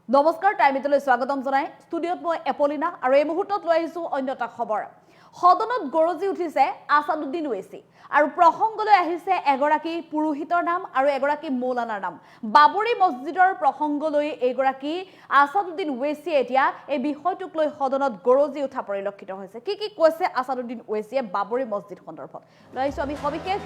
নমস্কাৰ টাইমিটলৈ স্বাগতম জনাই ষ্টুডিঅত মই এপলিনা আৰু এই মুহূৰ্তত লৈ আহিছো অন্য এটা খবৰ সদনত গৰজি উঠিছে আসাদুদ্দিন ওৱেইচি আৰু প্ৰসংগলৈ আহিছে এগৰাকী পুৰোহিতৰ নাম আৰু এগৰাকী মৌলানাৰ নাম বাবৰি মছজিদৰ প্ৰসংগলৈ এগৰাকী আসাদুদ্দিন ওৱেইচি এতিয়া এই বিষয়টোক লৈ সদনত গৰজি উঠা পৰিলক্ষিত হৈছে কি কৈছে আসাদুদ্দিন ওৱেইচিয়ে বাবৰি মছজিদ সন্দৰ্ভত লৈ আহিছো আমি সবিশেষ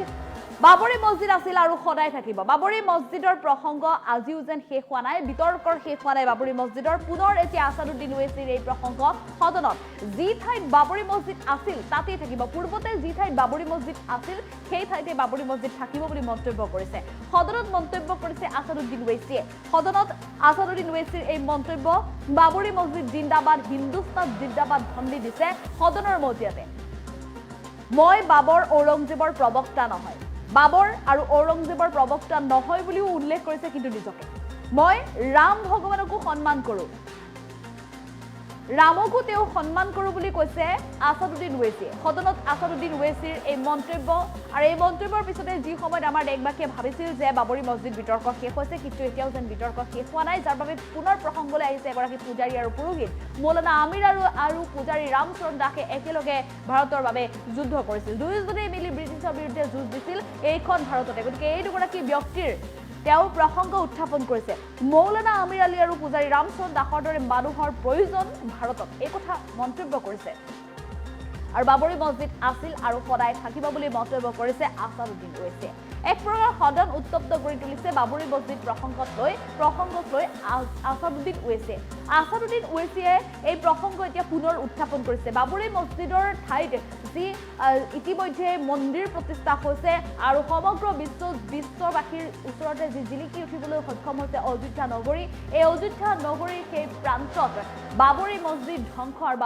বাবৰি মছজিদ আছিল আৰু সদায় থাকিব বাবৰি মছজিদৰ প্ৰসংগ আজিও যেন শেষ হোৱা নাই বিতৰ্কৰ শেষ হোৱা নাই বাবৰি মছজিদৰ পুনৰ এতিয়া আসাদুদ্দিন ওৱেইচিৰ এই প্ৰসংগ সদনত যি ঠাইত বাবৰি মছজিদ আছিল তাতেই থাকিব পূৰ্বতে যি ঠাইত বাবৰি মছজিদ আছিল সেই ঠাইতে বাবৰি মছজিদ থাকিব বুলি মন্তব্য কৰিছে সদনত মন্তব্য কৰিছে আসাদুদ্দিন ওৱেইচিয়ে সদনত আসাদুদ্দিন ওৱেইচিৰ এই মন্তব্য বাবৰি মছজিদ জিন্দাবাদ হিন্দুস্তান জিন্দাবাদ ধন্দি দিছে সদনৰ মজিয়াতে মই বাবৰ ঔৰংজেবৰ প্ৰবক্তা নহয় বাবৰ আৰু ঔৰংজেবৰ প্ৰবক্তা নহয় বুলিও উল্লেখ কৰিছে কিন্তু নিজকে মই ৰাম ভগৱানকো সন্মান কৰো ৰামকো তেওঁ সন্মান কৰো বুলি কৈছে আসাদুদ্দিন ওৱেইচিয়ে সদনত আসাদুদ্দিন ওৱেইচিৰ এই মন্তব্য আৰু এই মন্তব্যৰ পিছতে যি সময়ত আমাৰ দেশবাসীয়ে ভাবিছিল যে বাবৰি মছজিদ বিতৰ্ক শেষ হৈছে কিন্তু এতিয়াও যেন বিতৰ্ক শেষ হোৱা নাই যাৰ বাবে পুনৰ প্ৰসংগলৈ আহিছে এগৰাকী পূজাৰী আৰু পুৰোহিত মৌলানা আমিৰ আৰু পূজাৰী ৰামচৰণ দাসে একেলগে ভাৰতৰ বাবে যুদ্ধ কৰিছিল দুয়োজনে মিলি ব্ৰিটিছৰ বিৰুদ্ধে যুঁজ দিছিল এইখন ভাৰততে গতিকে এই দুগৰাকী ব্যক্তিৰ তেওঁ প্ৰসংগ উত্থাপন কৰিছে মৌলানা আমিৰ আলী আৰু পূজাৰী ৰামচৰণ দাসৰ দৰে মানুহৰ প্ৰয়োজন ভাৰতত এই কথা মন্তব্য কৰিছে আৰু বাবৰি মছজিদ আছিল আৰু সদায় থাকিব বুলি মন্তব্য কৰিছে আসাদুদ্দিন ওৱেইচিয়ে এক প্ৰকাৰ সদন উত্তপ্ত কৰি তুলিছে বাবৰি মছজিদ প্ৰসংগক লৈ আসাদুদ্দিন ওৱেইচিয়ে এই প্ৰসংগ এতিয়া পুনৰ উত্থাপন কৰিছে বাবৰি মছজিদৰ ঠাইত যি ইতিমধ্যে মন্দিৰ প্ৰতিষ্ঠা হৈছে আৰু সমগ্ৰ বিশ্ববাসীৰ ওচৰতে যি জিলিকি উঠিবলৈ সক্ষম হৈছে অযোধ্যা নগৰী এই অযোধ্যা নগৰীৰ সেই প্ৰান্তত বাবৰি মছজিদ ধ্বংস আৰু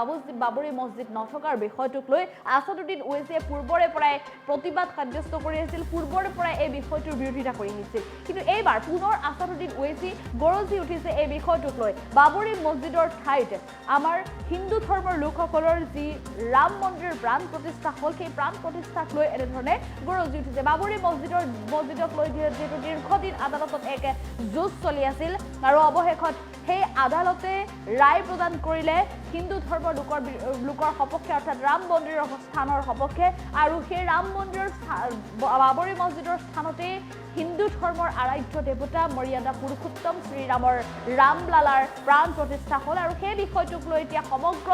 বাবৰি মছজিদ নথকাৰ বিষয়টোক লৈ আসাদুদ্দিন ওৱেইচিয়ে পূৰ্বৰে পৰাই প্ৰতিবাদ সাব্যস্ত কৰি আছিল পূৰ্বৰে পৰাই এই বিষয়টোৰ বিৰোধিতা কৰি আহিছিল কিন্তু এইবাৰ পুনৰ আসাদুদ্দিন ওৱেইচি গৰজি উঠিছে এই বিষয়টোক লৈ বাবৰি মছজিদৰ ঠাইত আমাৰ হিন্দু ধৰ্মৰ লোকসকলৰ যি ৰাম মন্দিৰৰ প্ৰাণ প্ৰতিষ্ঠা হ'ল সেই প্ৰাণ প্ৰতিষ্ঠাক লৈ এনেধৰণে গৰজি উঠিছে বাবৰি মছজিদক লৈ যিহেতু দীৰ্ঘদিন আদালতত এক যুঁজ চলি আছিল আৰু অৱশেষত সেই আদালতে ৰায় প্ৰদান কৰিলে হিন্দু ধৰ্মৰ লোকৰ সপক্ষে অৰ্থাৎ ৰাম মন্দিৰৰ স্থানৰ সপক্ষে আৰু সেই ৰাম মন্দিৰৰ বাবৰি মছজিদৰ স্থানতে হিন্দু ধৰ্মৰ আৰাধ্য দেৱতা মৰ্যাদা পুৰুষোত্তম শ্ৰীৰামৰ ৰামলালাৰ প্ৰাণ প্ৰতিষ্ঠা হ'ল আৰু সেই বিষয়টোক লৈ এতিয়া সমগ্ৰ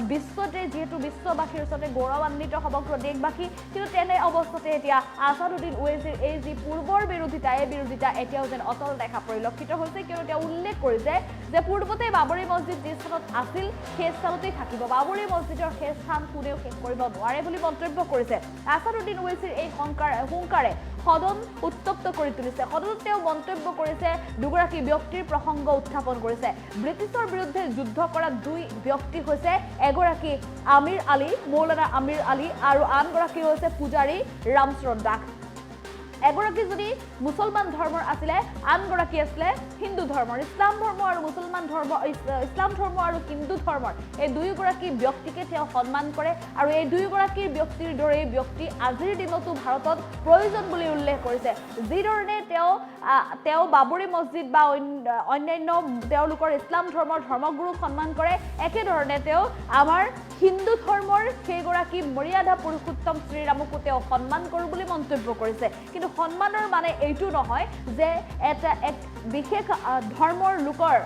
বিশ্বতে যিহেতু বিশ্ববাসীৰ ওচৰতে গৌৰৱান্বিত সমগ্ৰ দেশবাসী কিন্তু তেনে অৱস্থাতে এতিয়া আসাদুদ্দিন ওৱেইচিৰ এই যি পূৰ্বৰ বিৰোধিতা এই বিৰোধিতা এতিয়াও যেন অটল দেখা পৰিলক্ষিত হৈছে কিয়নো তেওঁ উল্লেখ কৰিছে যে পূৰ্বতে বাবৰি মছজিদ যি স্থানত আছিল সেই স্থানতেই থাকিব বাবৰি মছজিদৰ সেই স্থান কোনেও শেষ কৰিব নোৱাৰে বুলি মন্তব্য কৰিছে আসাদুদ্দিন ওৱেইচিৰ এই হুংকাৰে সদন উত্তপ্ত কৰি তুলিছে সদনত তেওঁ মন্তব্য কৰিছে দুগৰাকী ব্যক্তিৰ প্ৰসংগ উত্থাপন কৰিছে ব্ৰিটিছৰ বিৰুদ্ধে যুদ্ধ কৰা দুই ব্যক্তি হৈছে এগৰাকী আমিৰ আলী মৌলানা আমিৰ আলী আৰু আনগৰাকী হৈছে পূজাৰী ৰামচৰণ দাস এগৰাকী যদি মুছলমান ধৰ্মৰ আছিলে আনগৰাকী আছিলে হিন্দু ধৰ্মৰ ইছলাম ধৰ্ম আৰু মুছলমান ধৰ্ম ইছলাম ধৰ্ম আৰু হিন্দু ধৰ্মৰ এই দুয়োগৰাকী ব্যক্তিকে তেওঁ সন্মান কৰে আৰু এই দুয়োগৰাকী ব্যক্তিৰ দৰে ব্যক্তি আজিৰ দিনতো ভাৰতত প্ৰয়োজন বুলি উল্লেখ কৰিছে যিধৰণে তেওঁ বাবৰি মছজিদ বা অন্যান্য তেওঁলোকৰ ইছলাম ধৰ্মৰ ধৰ্মগুৰুক সন্মান কৰে একেধৰণে তেওঁ আমাৰ হিন্দু ধৰ্মৰ সেইগৰাকী মৰ্যাদা পুৰুষোত্তম শ্ৰীৰামকো তেওঁ সন্মান কৰোঁ বুলি মন্তব্য কৰিছে কিন্তু সন্মানৰ মানে এইটো নহয় যে এক বিশেষ ধৰ্মৰ লোকৰ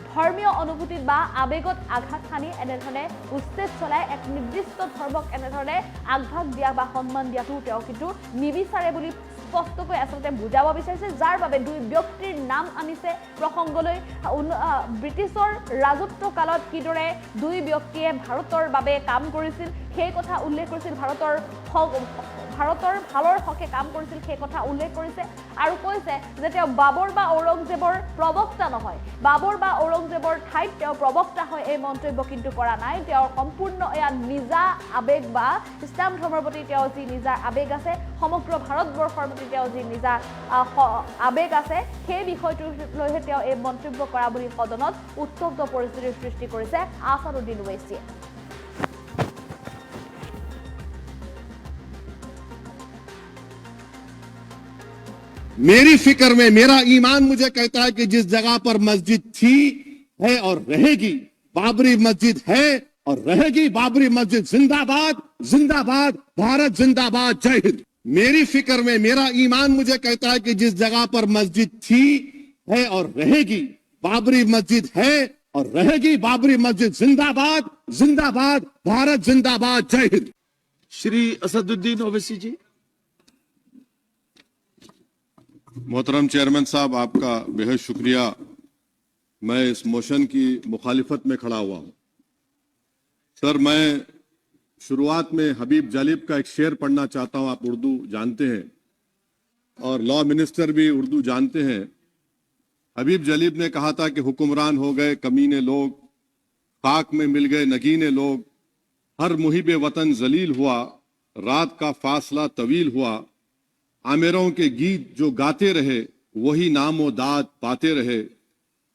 ধৰ্মীয় অনুভূতিত বা আবেগত আঘাত সানি এনেধৰণে উচ্ছেদ চলাই এক নিৰ্দিষ্ট ধৰ্মক এনেধৰণে আগভাগ দিয়া বা সন্মান দিয়াটো তেওঁ কিন্তু নিবিচাৰে বুলি স্পষ্টকৈ আচলতে বুজাব বিচাৰিছে যাৰ বাবে দুই ব্যক্তিৰ নাম আনিছে প্ৰসংগলৈ ব্ৰিটিছৰ ৰাজত্ব কালত কিদৰে দুই ব্যক্তিয়ে ভাৰতৰ বাবে কাম কৰিছিল সেই কথা উল্লেখ কৰিছিল ভাৰতৰ ভালৰ হকে কাম কৰিছিল সেই কথা উল্লেখ কৰিছে আৰু কৈছে যে তেওঁ বাবৰ বা ঔৰংজেবৰ প্ৰবক্তা নহয় বাবৰ বা ঔৰংজেবৰ ঠাইত তেওঁ প্ৰবক্তা হয় এই মন্তব্য কিন্তু কৰা নাই তেওঁৰ সম্পূৰ্ণ এয়া নিজা আবেগ বা ইছলাম ধৰ্মৰ প্ৰতি তেওঁ যি নিজা আবেগ আছে সমগ্ৰ ভাৰতবৰ্ষৰ প্ৰতি তেওঁ যি নিজা আবেগ আছে সেই বিষয়টো লৈহে তেওঁ এই মন্তব্য কৰা বুলি সদনত উত্তপ্ত পৰিস্থিতিৰ সৃষ্টি কৰিছে আসাদুদ্দিন ওৱেইচিয়ে मेरी फिक्र में मेरा ईमान मुझे कहता है कि जिस जगह पर मस्जिद थी है और रहेगी। बाबरी मस्जिद है और रहेगी। बाबरी मस्जिद जिंदाबाद, जिंदाबाद, भारत जिंदाबाद, जय हिंद। मेरी फिक्र में मेरा ईमान मुझे कहता है कि जिस जगह पर मस्जिद थी, है और रहेगी, बाबरी मस्जिद है और रहेगी। बाबरी मस्जिद जिंदाबाद, जिंदाबाद, भारत जिंदाबाद, जय हिंद। श्री असदुद्दीन ओवैसी जी। मोहतरम चेयरमैन साहब, आपका बेहद शुक्रिया। मैं इस मोशन की मुखालिफत में खड़ा हुआ हूं। सर, मैं शुरुआत में हबीब जालिब का एक शेर पढ़ना चाहता हूं। आप उर्दू जानते हैं और लॉ मिनिस्टर भी उर्दू जानते हैं। हबीब जालिब ने कहा था कि हुक्मरान हो गए कमीने लोग, खाक में मिल गए नगीने लोग, हर मुहिबे वतन जलील हुआ, रात का फासला तवील हुआ, आमिरों के गीत जो गाते रहे वही नामो दाद पाते रहे,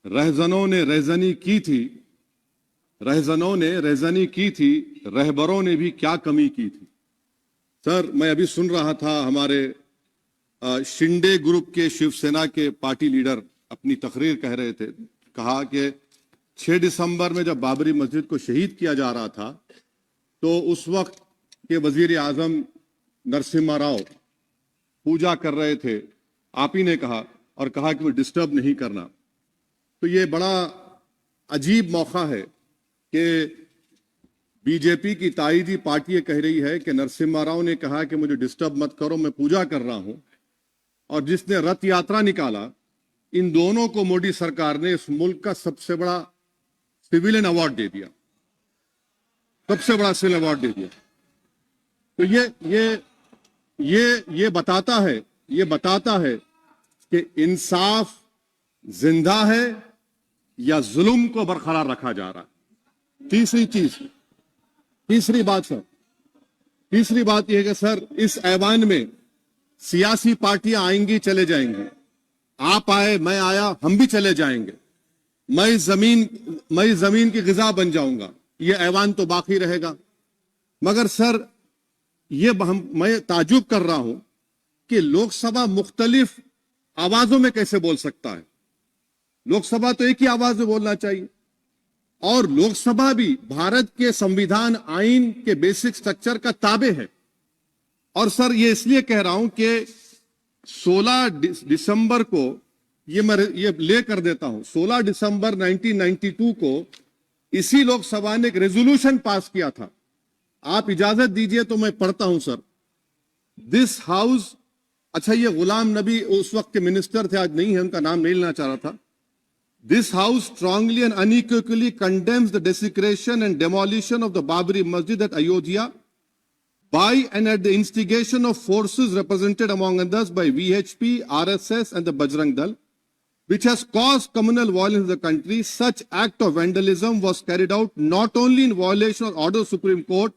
रहजनों ने रहजनी की थी, रहजनों ने रहजनी की थी, रहबरों ने भी क्या कमी की थी। सर, मैं अभी सुन रहा था हमारे शिंदे ग्रुप के शिवसेना के पार्टी लीडर अपनी तकरीर कह रहे थे। कहा कि 6 दिसंबर में जब बाबरी मस्जिद को शहीद किया जा रहा था तो उस वक्त के वजीर आजम नरसिम्हा राव पूजा कर रहे थे। आप ही ने कहा और कहा कि वो डिस्टर्ब नहीं करना। तो ये बड़ा अजीब मौका है कि बीजेपी की ताईदी पार्टी कह रही है कि नरसिम्हा राव ने कहा कि मुझे डिस्टर्ब मत करो, मैं पूजा कर रहा हूं, और जिसने रथ यात्रा निकाला, इन दोनों को मोदी सरकार ने इस मुल्क का सबसे बड़ा सिविलियन अवार्ड दे दिया, सबसे बड़ा सिविलियन अवार्ड दे दिया। तो ये बताता है कि इंसाफ जिंदा है या जुल्म को बरकरार रखा जा रहा है। तीसरी बात यह है कि सर, इस ऐवान में सियासी पार्टियां आएंगी, चले जाएंगी। आप आए, मैं आया, हम भी चले जाएंगे। मैं इस जमीन की गिजा बन जाऊंगा, यह ऐवान तो बाकी रहेगा। मगर सर, मैं ताजुब कर रहा हूं कि लोकसभा मुख्तलिफ आवाजों में कैसे बोल सकता है। लोकसभा तो एक ही आवाज में बोलना चाहिए, और लोकसभा भी भारत के संविधान आइन के बेसिक स्ट्रक्चर का ताबे है। और सर, ये इसलिए कह रहा हूं कि 16 दिसंबर को ये ले कर देता हूं। 16 दिसंबर 1992 को इसी लोकसभा ने एक रेजोल्यूशन पास किया था। आप इजाजत दीजिए तो मैं पढ़ता हूं सर। दिस हाउस, अच्छा, ये गुलाम नबी उस वक्त के मिनिस्टर थे, आज नहीं है, उनका नाम नहीं लेना चाह रहा था। This house strongly and unequivocally condemns the desecration and demolition of the Babri Masjid at Ayodhya by and at the instigation of forces represented among others by VHP, RSS and the Bajrang Dal, which has caused communal violence in the country. Such act of vandalism was carried out not only in violation of order of Supreme Court,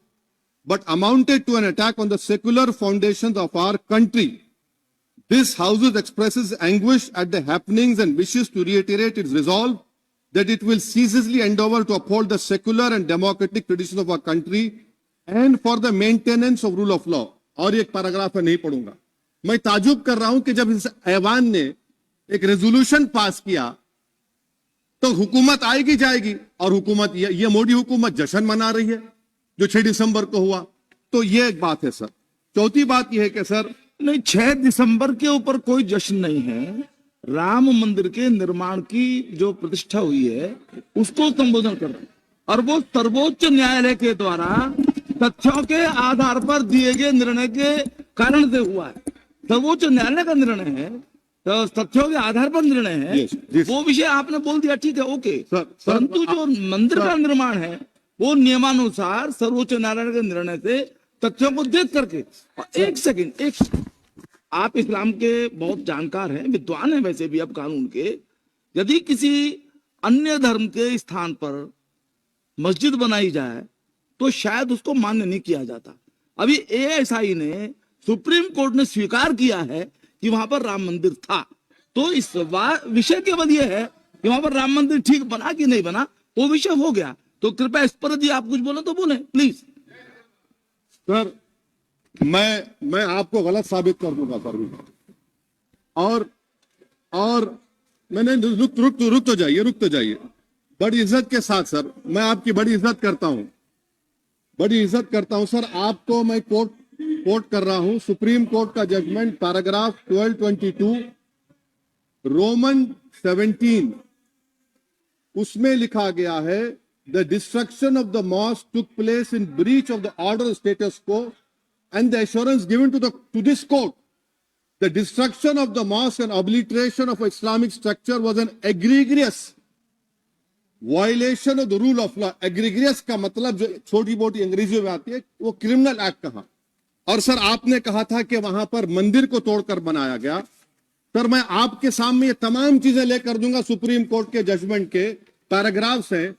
but amounted to an attack on the secular foundations of our country. This House expresses anguish at the happenings and wishes to reiterate its resolve that it will ceaselessly endeavor to uphold the secular and democratic traditions of our country and for the maintenance of rule of law. और एक paragraph है, नहीं पढ़ूंगा। मैं ताजुब कर रहा हूं कि जब इस ऐवान ने एक रेजोल्यूशन पास किया तो हुकूमत आएगी जाएगी, और हुकूमत, ये मोदी हुकूमत जश्न मना रही है जो 6 दिसंबर को हुआ। तो ये एक बात है सर। चौथी बात यह है कि सर, नहीं, 6 दिसंबर के ऊपर कोई जश्न नहीं है। राम मंदिर के निर्माण की जो प्रतिष्ठा हुई है उसको संबोधन कर रहे हैं, और वो सर्वोच्च न्यायालय के द्वारा तथ्यों के आधार पर दिए गए निर्णय के कारण से हुआ है। सर्वोच्च न्यायालय का निर्णय है, तो तथ्यों के आधार पर निर्णय है। वो विषय आपने बोल दिया, ठीक है, ओके। परंतु जो मंदिर का निर्माण है वो नियमानुसार सर्वोच्च न्यायालय के निर्णय से तथ्यों को देख करके। एक सेकंड, आप इस्लाम के बहुत जानकार हैं, विद्वान हैं वैसे भी अब कानून के। यदि किसी अन्य धर्म के स्थान पर मस्जिद बनाई जाए तो शायद उसको मान्य नहीं किया जाता। अभी एएसआई ने, सुप्रीम कोर्ट ने स्वीकार किया है कि वहां पर राम मंदिर था। तो इस विषय केवल यह है कि वहां पर राम मंदिर ठीक बना कि नहीं बना, वो विषय हो गया। तो कृपया इस पर यदि आप कुछ बोले तो बोले प्लीज। सर, मैं आपको गलत साबित कर दूंगा सर। और मैंने रुक तो जाइए। बड़ी इज्जत के साथ सर, मैं आपकी बड़ी इज्जत करता हूं, बड़ी इज्जत करता हूं सर। आपको मैं कोट कर रहा हूं सुप्रीम कोर्ट का जजमेंट, पैराग्राफ 1222 रोमन 17, उसमें लिखा गया है the destruction of the mosque took place in breach of the order status quo and the assurance given to this court the destruction of the mosque and obliteration of Islamic structure was an egregious violation of the rule of law. Egregious का मतलब जो छोटी मोटी अंग्रेजी में आती है वो क्रिमिनल एक्ट कहा। और सर आपने कहा था कि वहां पर मंदिर को तोड़कर बनाया गया। सर मैं आपके सामने ये तमाम चीजें लेकर दूंगा, सुप्रीम कोर्ट के जजमेंट के पैराग्राफ्स हैं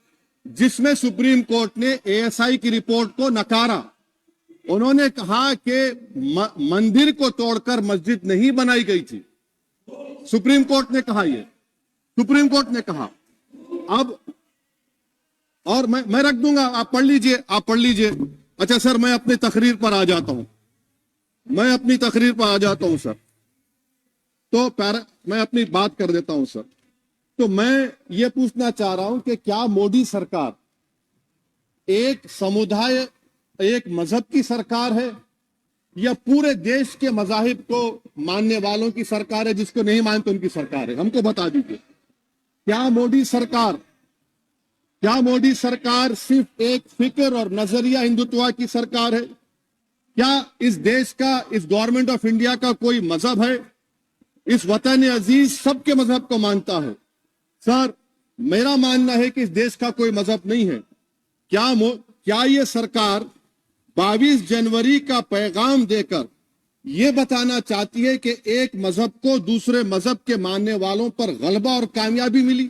जिसमें सुप्रीम कोर्ट ने एएसआई की रिपोर्ट को नकारा। उन्होंने कहा कि मंदिर को तोड़कर मस्जिद नहीं बनाई गई थी। सुप्रीम कोर्ट ने कहा, ये सुप्रीम कोर्ट ने कहा। अब और मैं रख दूंगा, आप पढ़ लीजिए, आप पढ़ लीजिए। अच्छा सर मैं अपनी तकरीर पर आ जाता हूं, मैं अपनी तकरीर पर आ जाता हूं सर। तो मैं अपनी बात कर देता हूं सर। तो मैं ये पूछना चाह रहा हूं कि क्या मोदी सरकार एक समुदाय, एक मजहब की सरकार है या पूरे देश के मजाहिब को मानने वालों की सरकार है? जिसको नहीं मानते उनकी सरकार है, हमको बता दीजिए। क्या मोदी सरकार सिर्फ एक फिक्र और नजरिया हिंदुत्व की सरकार है? क्या इस देश का, इस गवर्नमेंट ऑफ इंडिया का कोई मजहब है? इस वतन अजीज सबके मजहब को मानता है। सर मेरा मानना है कि इस देश का कोई मजहब नहीं है। क्या ये सरकार 22 जनवरी का पैगाम देकर यह बताना चाहती है कि एक मजहब को दूसरे मजहब के मानने वालों पर गलबा और कामयाबी मिली?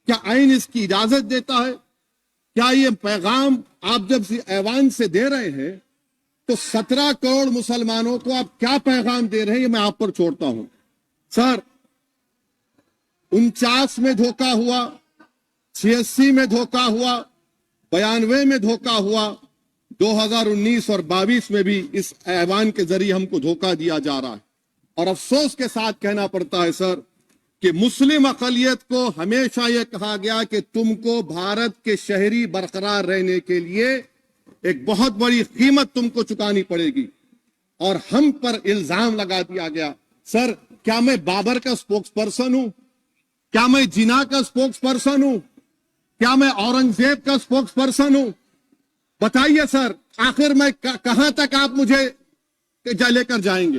क्या आइन इसकी इजाजत देता है? क्या ये पैगाम आप जब ऐवान से दे रहे हैं तो 17 करोड़ मुसलमानों को आप क्या पैगाम दे रहे हैं, ये मैं आप पर छोड़ता हूं। सर 49 में धोखा हुआ, 86 में धोखा हुआ, 92 में धोखा हुआ, 2019 और 22 में भी इस ऐवान के जरिए हमको धोखा दिया जा रहा है। और अफसोस के साथ कहना पड़ता है सर कि मुस्लिम अक़लियत को हमेशा यह कहा गया कि तुमको भारत के शहरी बरकरार रहने के लिए एक बहुत बड़ी कीमत तुमको चुकानी पड़ेगी, और हम पर इल्जाम लगा दिया गया। सर क्या मैं बाबर का स्पोक्स पर्सन हूं? क्या मैं जिना का स्पोक्स पर्सन हूं? क्या मैं औरंगजेब का स्पोक्स पर्सन हूं? बताइए सर, आखिर मैं कहां तक आप मुझे लेकर जाएंगे?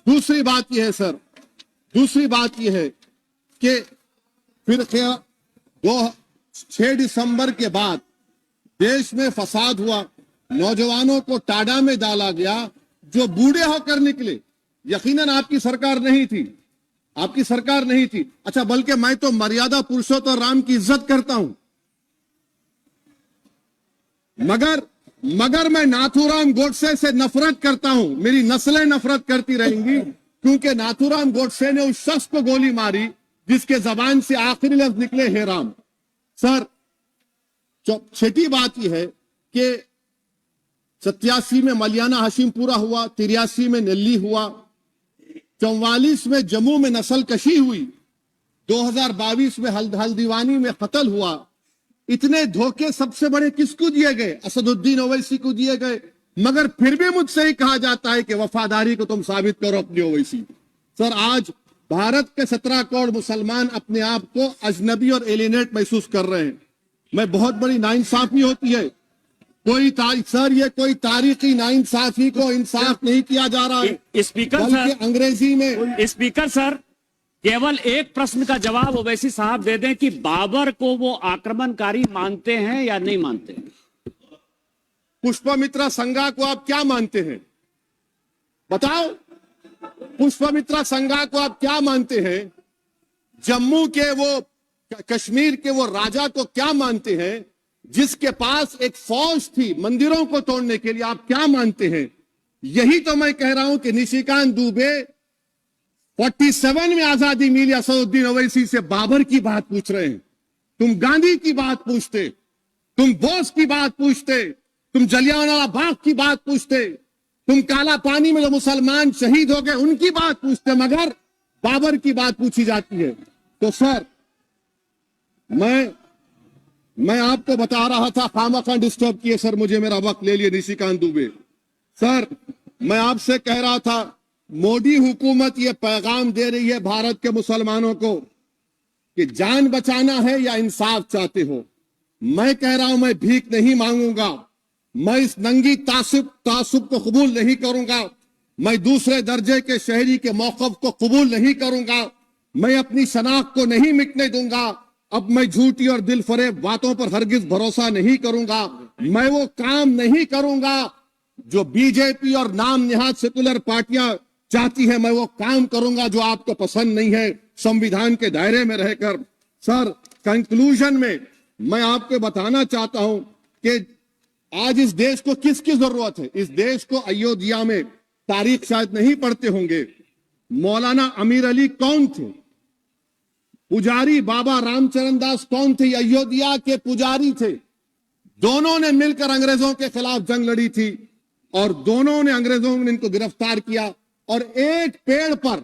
दूसरी बात यह है सर, दूसरी बात यह है कि फिर 6 दिसंबर के बाद देश में फसाद हुआ, नौजवानों को टाडा में डाला गया जो बूढ़े होकर निकले। यकीनन आपकी सरकार नहीं थी, आपकी सरकार नहीं थी। अच्छा बल्कि मैं तो मर्यादा पुरुषोत्तम राम की इज्जत करता हूं, मगर मैं नाथूराम गोडसे से नफरत करता हूं। मेरी नस्लें नफरत करती रहेंगी क्योंकि नाथूराम गोडसे ने उस शख्स को गोली मारी जिसके जबान से आखिरी लफ्ज निकले हे राम। सर छठी बात यह है कि 87 में मलियाना हाशिमपुरा हुआ, 83 में नेल्ली हुआ, 44 में जम्मू में नस्ल कशी हुई, 2022 में हल्दीवानी में कत्ल हुआ। इतने धोखे सबसे बड़े किसको दिए गए? असदुद्दीन ओवैसी को दिए गए। मगर फिर भी मुझसे ही कहा जाता है कि वफादारी को तुम साबित करो अपनी ओवैसी। सर आज भारत के 17 करोड़ मुसलमान अपने आप को अजनबी और एलिनेट महसूस कर रहे हैं। मैं बहुत बड़ी नाइंसाफी होती है, सर ये कोई तारीखी नाइंसाफी को इंसाफ नहीं किया जा रहा है। स्पीकर बल्कि सर, अंग्रेजी में स्पीकर सर केवल एक प्रश्न का जवाब ओवैसी साहब दे दें कि बाबर को वो आक्रमणकारी मानते हैं या नहीं मानते? पुष्पमित्रा संघा को आप क्या मानते हैं? बताओ, पुष्पमित्रा संघा को आप क्या मानते हैं? जम्मू के वो, कश्मीर के वो राजा को क्या मानते हैं जिसके पास एक फौज थी मंदिरों को तोड़ने के लिए? आप क्या मानते हैं? यही तो मैं कह रहा हूं कि निशिकांत दुबे 47 में आजादी मिली, असदुद्दीन ओवैसी से बाबर की बात पूछ रहे हैं। तुम गांधी की बात पूछते, तुम बोस की बात पूछते, तुम जलियांवाला बाग की बात पूछते, तुम काला पानी में जो मुसलमान शहीद हो गए उनकी बात पूछते, मगर बाबर की बात पूछी जाती है। तो सर मैं मैं आपको बता रहा था, खामखा डिस्टर्ब किए सर, मुझे मेरा वक्त ले लिए निशिकांत दुबे। सर मैं आपसे कह रहा था, मोदी हुकूमत ये पैगाम दे रही है भारत के मुसलमानों को कि जान बचाना है या इंसाफ चाहते हो। मैं कह रहा हूं, मैं भीख नहीं मांगूंगा, मैं इस नंगी तासुब को कबूल नहीं करूंगा, मैं दूसरे दर्जे के शहरी के मौकफ को कबूल नहीं करूंगा, मैं अपनी शनाख्त को नहीं मिटने दूंगा। अब मैं झूठी और दिल फरेब बातों पर हरगिज भरोसा नहीं करूंगा। मैं वो काम नहीं करूंगा जो बीजेपी और नाम निहाद सेकुलर पार्टियां चाहती है। मैं वो काम करूंगा जो आपको पसंद नहीं है, संविधान के दायरे में रहकर। सर कंक्लूजन में मैं आपको बताना चाहता हूं कि आज इस देश को किसकी जरूरत है। इस देश को अयोध्या में, तारीख शायद नहीं पढ़ते होंगे, मौलाना अमीर अली कौन थे, पुजारी बाबा रामचरण दास कौन थे, अयोध्या के पुजारी थे। दोनों ने मिलकर अंग्रेजों के खिलाफ जंग लड़ी थी और दोनों ने, अंग्रेजों ने इनको गिरफ्तार किया और एक पेड़ पर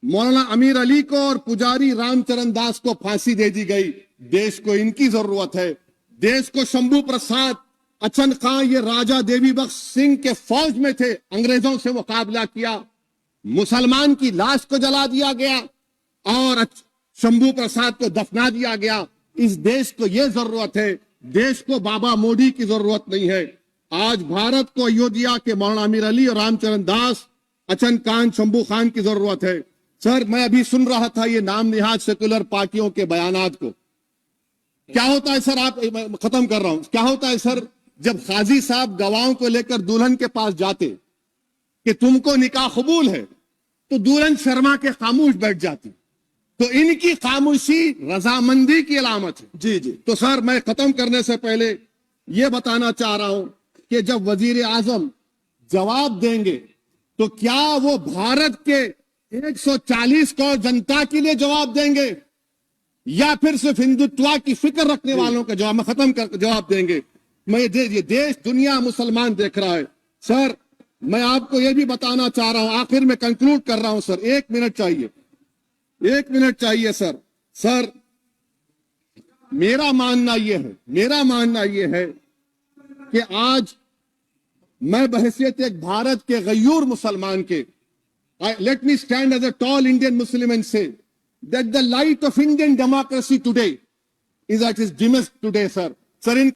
मौलाना अमीर अली को और पुजारी रामचरण दास को फांसी दे दी गई। देश को इनकी जरूरत है। देश को शंभू प्रसाद, अचन खां, ये राजा देवी बख्श सिंह के फौज में थे, अंग्रेजों से मुकाबला किया, मुसलमान की लाश को जला दिया गया और शंभू प्रसाद को दफना दिया गया। इस देश को यह जरूरत है, देश को बाबा मोदी की जरूरत नहीं है। आज भारत को अयोध्या के मौलाना अमीर अली और रामचरण दास, अचन खान, शंभू खान की जरूरत है। सर मैं अभी सुन रहा था ये नाम निहाद सेकुलर पार्टियों के बयानात को। क्या होता है सर, आप, खत्म कर रहा हूं, क्या होता है सर, जब काजी साहब गवाहों को लेकर दुल्हन के पास जाते कि तुमको निकाह कबूल है, तो दुल्हन शर्मा के खामोश बैठ जाती। तो इनकी खामोशी रजामंदी की अलामत है। जी जी। तो सर मैं खत्म करने से पहले यह बताना चाह रहा हूं कि जब वजीर आजम जवाब देंगे तो क्या वो भारत के 140 करोड़ जनता के लिए जवाब देंगे या फिर सिर्फ हिंदुत्व की फिक्र रखने वालों का जवाब, मैं खत्म कर जवाब देंगे। मैं ये देश, दुनिया, मुसलमान देख रहा है। सर मैं आपको यह भी बताना चाह रहा हूं, आखिर में कंक्लूड कर रहा हूं सर, 1 मिनट चाहिए, 1 मिनट चाहिए सर। सर मेरा मानना यह है कि आज मैं बहैसियत एक भारत के गयूर मुसलमान के, let me stand as a tall Indian Muslim and say that the light of Indian democracy today is at its dimmest today, sir. Sir, in